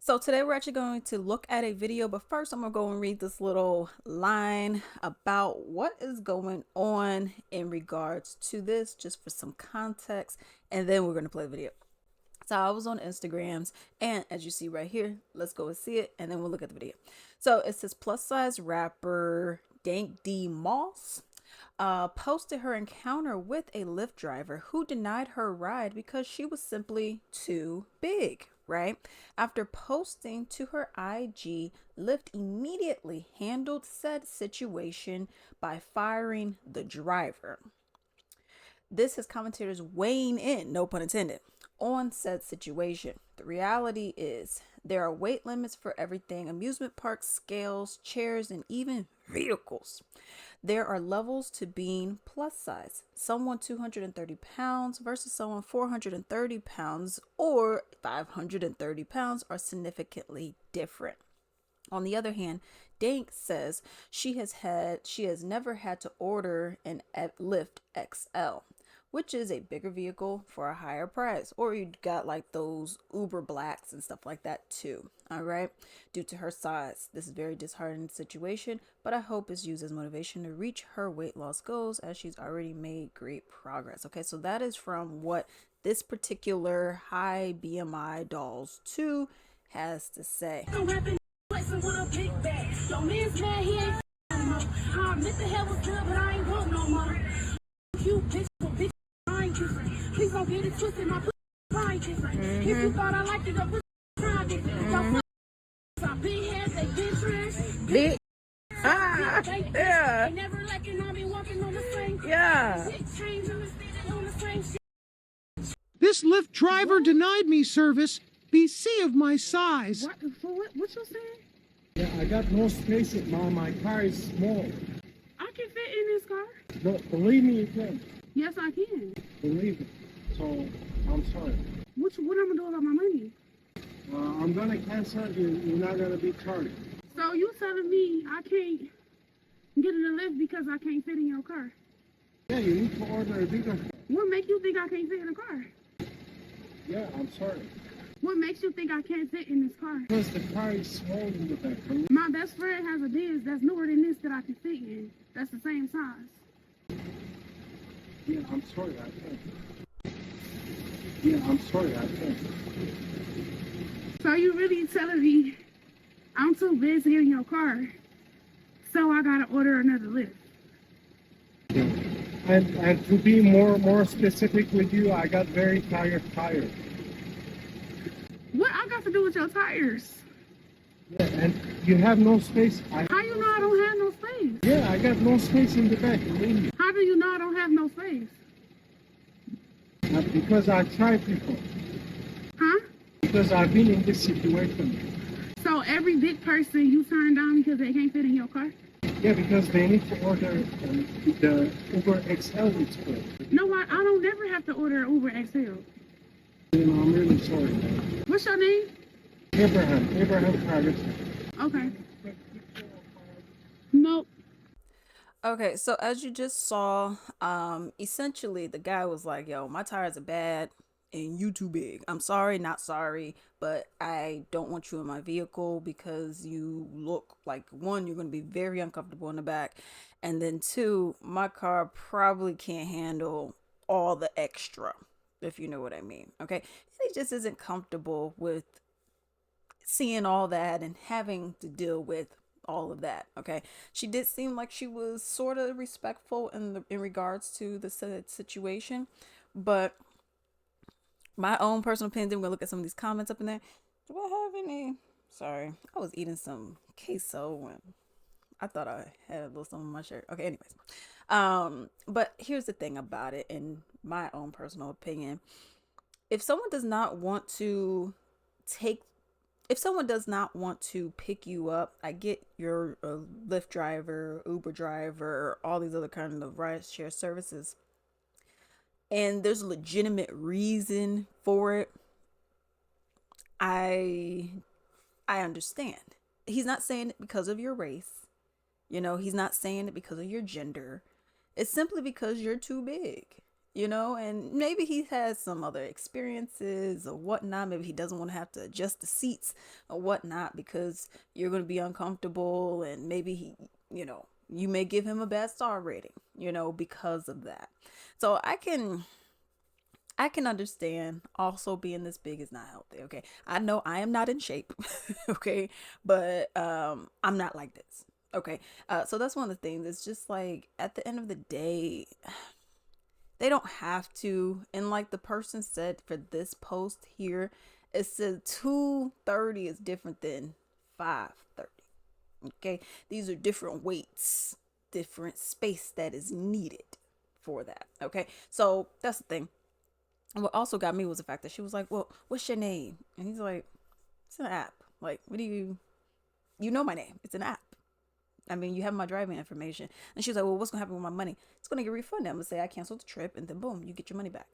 So today we're actually going to look at a video, but first I'm going to go and read this little line about what is going on in regards to this, just for some context, and then we're going to play the video. So I was on Instagrams, and as you see right here, let's go and see it, and then we'll look at the video. So it says plus size rapper Dank Demoss posted her encounter with a Lyft driver who denied her ride because she was simply too big, right? After posting to her IG, Lyft immediately handled said situation by firing the driver. This has commentators weighing in, no pun intended, on said situation. The reality is there are weight limits for everything: amusement parks, scales, chairs, and even vehicles. There are levels to being plus size. Someone 230 pounds versus someone 430 pounds or 530 pounds are significantly different. On the other hand, Dank says she has never had to order an Lyft XL, which is a bigger vehicle for a higher price, or you got like those Uber Blacks and stuff like that too. All right, due to her size, this is a very disheartening situation, but I hope is used as motivation to reach her weight loss goals, as she's already made great progress. Okay, so that is from what this particular high BMI dolls 2 has to say. Please don't get it twisted. My if you thought I liked it, big. Yeah. Yeah. This Lyft driver denied me service. BC of my size. What you saying? Yeah, I got no space in my car is small. I can fit in this car. No, believe me, you can. Yes, I can. Believe it. So, I'm sorry. What I'm gonna do about my money? I'm gonna cancel you. You're not gonna be charged. So you telling me I can't get in the Lyft because I can't fit in your car? Yeah, you need to order a bigger. What makes you think I can't fit in the car? Yeah, I'm sorry. What makes you think I can't fit in this car? Because the car is small in the back. My best friend has a Benz that's newer than this that I can fit in. That's the same size. Yeah, I'm sorry, I can't. Yeah, I'm sorry, I can't. So you really telling me I'm too big to get in your car, so I gotta order another Lyft? Yeah. And to be more specific with you, I got very tired. What I got to do with your tires? Yeah, and you have no space. How you know I don't have no space? Yeah, I got no space in the back, believe me. How do you know I don't have no space? Because I tried before. Huh? Because I've been in this situation. So every big person you turn down because they can't fit in your car? Yeah, because they need to order the Uber XL it's called. No, I don't never have to order an Uber XL. You know, I'm really sorry. What's your name? Abraham Harris. Okay. Nope. Okay, so as you just saw, essentially the guy was like, yo, my tires are bad and you too big. I'm sorry, not sorry, but I don't want you in my vehicle because you look like, one, you're going to be very uncomfortable in the back, and then two, my car probably can't handle all the extra, if you know what I mean. Okay, and he just isn't comfortable with seeing all that and having to deal with all of that. Okay, she did seem like she was sort of respectful in regards to the situation, but my own personal opinion, then we're gonna look at some of these comments up in there. Do I have any? Sorry, I was eating some queso and I thought I had a little something on my shirt. Okay, anyways, but here's the thing about it, in my own personal opinion, if someone does not want to take if someone does not want to pick you up, I get you're a Lyft driver, Uber driver, all these other kind of ride share services, and there's a legitimate reason for it. I understand. He's not saying it because of your race. You know, he's not saying it because of your gender. It's simply because you're too big. you know, and maybe he has some other experiences or whatnot. Maybe he doesn't want to have to adjust the seats or whatnot because you're going to be uncomfortable, and maybe he, you know, you may give him a bad star rating, you know, because of that. So I can understand also being this big is not healthy. Okay. I know I am not in shape. Okay. But I'm not like this. Okay. So that's one of the things. It's just like at the end of the day, they don't have to. And like the person said for this post here, it said 230 is different than 530. Okay. These are different weights, different space that is needed for that. Okay. So that's the thing. And what also got me was the fact that she was like, "Well, what's your name?" And he's like, "It's an app. Like, what do you know my name? It's an app. I mean, you have my driving information." And she was like, "Well, what's gonna happen with my money? It's gonna get refunded. I'm gonna say I canceled the trip, and then boom, you get your money back."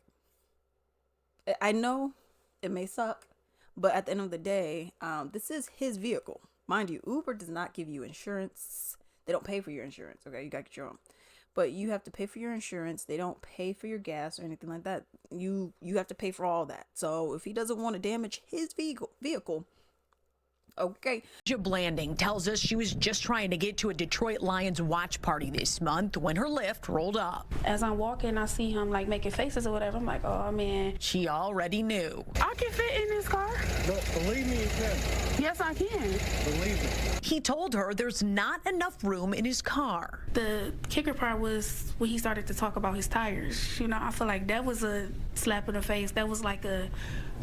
I know it may suck, but at the end of the day, this is his vehicle, mind you. Uber does not give you insurance. They don't pay for your insurance. Okay, you gotta get your own. But you have to pay for your insurance. They don't pay for your gas or anything like that. You have to pay for all that. So if he doesn't want to damage his vehicle, okay. Blanding tells us she was just trying to get to a Detroit Lions watch party this month when her Lyft rolled up. As I'm walking, I see him like making faces or whatever. I'm like, oh man. She already knew. I can fit in this car. But believe me, you can. Yes, I can. Believe me. He told her there's not enough room in his car. The kicker part was when he started to talk about his tires. You know, I feel like that was a slap in the face. That was like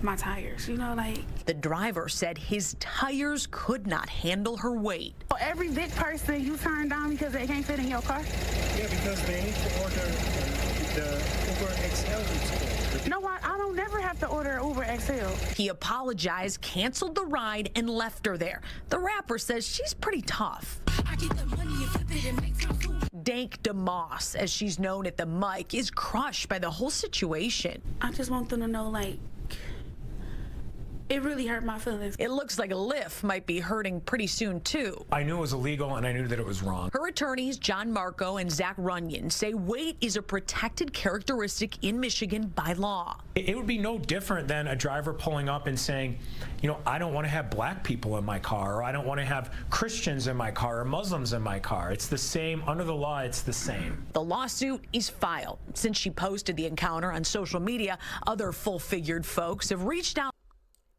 my tires, you know, like. The driver said his tires could not handle her weight. For every big person you turn down because they can't fit in your car? Yeah, because they need to order the Uber XL. You know what? I don't never have to order Uber XL. He apologized, canceled the ride, and left her there. The rapper says she's pretty tough. I get the money and flip it and make some food. Dank Demoss, as she's known at the mic, is crushed by the whole situation. I just want them to know, like, it really hurt my feelings. It looks like a Lyft might be hurting pretty soon, too. I knew it was illegal, and I knew that it was wrong. Her attorneys, John Marco and Zach Runyon, say weight is a protected characteristic in Michigan by law. It would be no different than a driver pulling up and saying, you know, I don't want to have black people in my car, or I don't want to have Christians in my car, or Muslims in my car. It's the same. Under the law, it's the same. The lawsuit is filed. Since she posted the encounter on social media, other full-figured folks have reached out.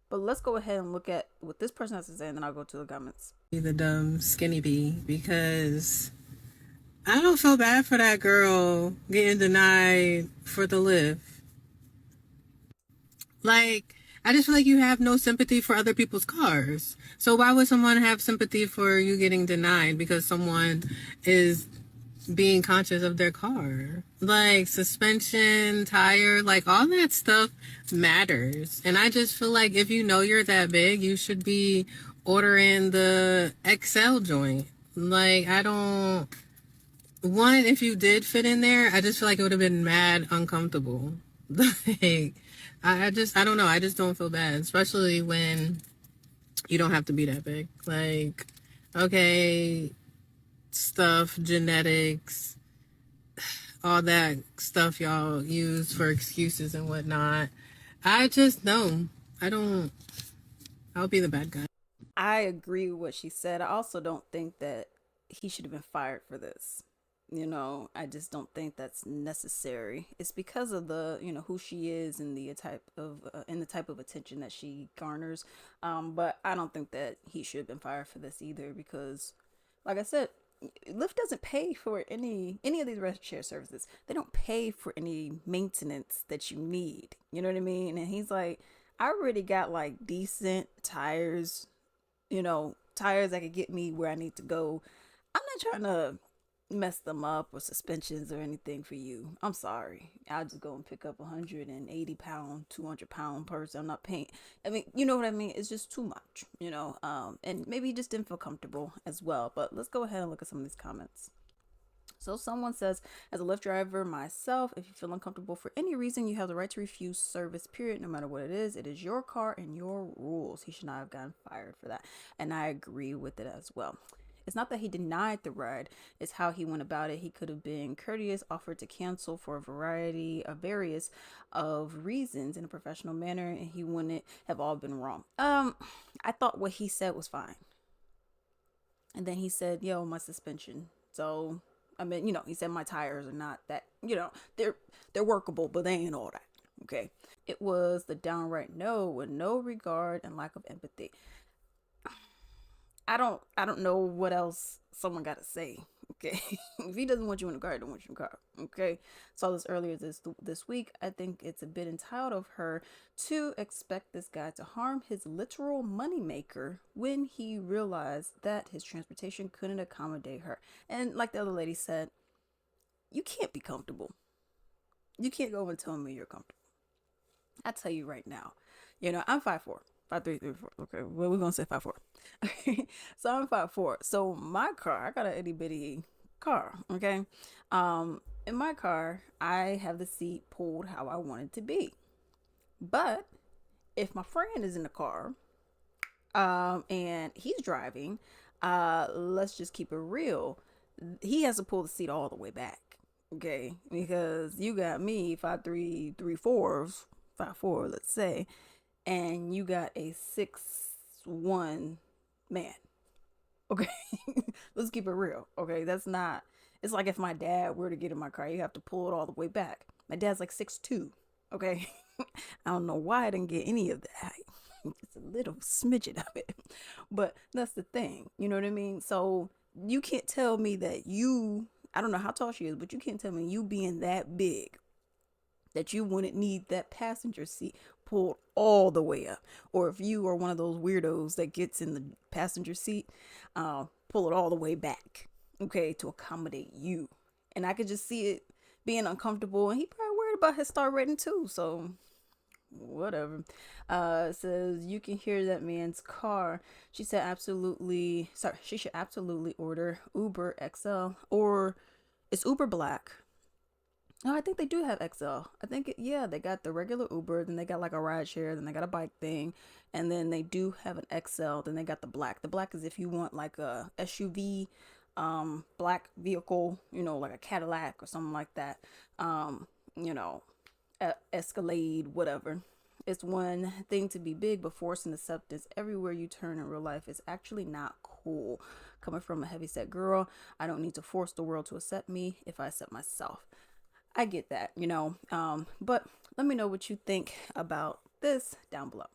But let's go ahead and look at what this person has to say, and then I'll go to the comments. The dumb skinny bee, because I don't feel bad for that girl getting denied for the Lyft. Like, I just feel like you have no sympathy for other people's cars. So why would someone have sympathy for you getting denied because someone is being conscious of their car? Like suspension, tire, like all that stuff matters. And I just feel like if you know you're that big, you should be ordering the XL joint. Like, I don't want, if you did fit in there, I just feel like it would have been mad uncomfortable. Like, I don't know. I just don't feel bad, especially when you don't have to be that big. Like, okay, stuff, genetics, all that stuff y'all use for excuses and whatnot. I just know. I'll be the bad guy. I agree with what she said. I also don't think that he should have been fired for this. You know, I just don't think that's necessary. It's because of the, you know, who she is and the type of attention that she garners. But I don't think that he should have been fired for this either, because, like I said, Lyft doesn't pay for any of these ride share services. They don't pay for any maintenance that you need. You know what I mean? And he's like, I already got like decent tires, you know, tires that could get me where I need to go. I'm not trying to mess them up or suspensions or anything for you. I'm sorry. I'll just go and pick up 180 pound, 200 pound person. I'm not paying. I mean, you know what I mean? It's just too much, you know, and maybe he just didn't feel comfortable as well. But let's go ahead and look at some of these comments. So someone says, as a Lyft driver myself, if you feel uncomfortable for any reason, you have the right to refuse service, period, no matter what it is. It is your car and your rules. He should not have gotten fired for that. And I agree with it as well. It's not that he denied the ride, it's how he went about it. He could have been courteous, offered to cancel for a various of reasons in a professional manner, and he wouldn't have all been wrong. I thought what he said was fine. And then he said, yo, my suspension. So, I mean, he said my tires are not that, they're workable, but they ain't all that. Okay. It was the downright no with no regard and lack of empathy. I don't know what else someone got to say. Okay. If he doesn't want you in the car, he don't want you in the car. Okay. Saw this earlier this week. I think it's a bit entitled of her to expect this guy to harm his literal moneymaker when he realized that his transportation couldn't accommodate her. And like the other lady said, you can't be comfortable. You can't go and tell me you're comfortable. I tell you right now, I'm 5'4". 5'3", 4. Okay, well, we're gonna say 5'4". So I'm 5'4". So my car, I got an itty bitty car. Okay, in my car, I have the seat pulled how I want it to be. But if my friend is in the car, and he's driving, let's just keep it real. He has to pull the seat all the way back. Okay, because you got me 5'3", 3/4, 5'4", let's say, and you got a 6'1" man. Okay, let's keep it real. Okay, that's not. It's like if my dad were to get in my car, you have to pull it all the way back. My dad's like 6'2". Okay, I don't know why I didn't get any of that. It's a little smidget of it, but that's the thing. You know what I mean? So you can't tell me that you. I don't know how tall she is, but you can't tell me you being that big that you wouldn't need that passenger seat pulled all the way up. Or if you are one of those weirdos that gets in the passenger seat, pull it all the way back, okay, to accommodate you. And I could just see it being uncomfortable, and he probably worried about his star rating too, so whatever. It says you can hear that man's car. She said she should absolutely order Uber XL, or it's Uber Black. Oh, I think they do have XL. I think, yeah, they got the regular Uber, then they got like a ride share, then they got a bike thing, and then they do have an XL, then they got the black. The black is if you want like a SUV, black vehicle, like a Cadillac or something like that. You know, Escalade, whatever. It's one thing to be big, but forcing acceptance everywhere you turn in real life is actually not cool. Coming from a heavyset girl, I don't need to force the world to accept me if I accept myself. I get that, but let me know what you think about this down below.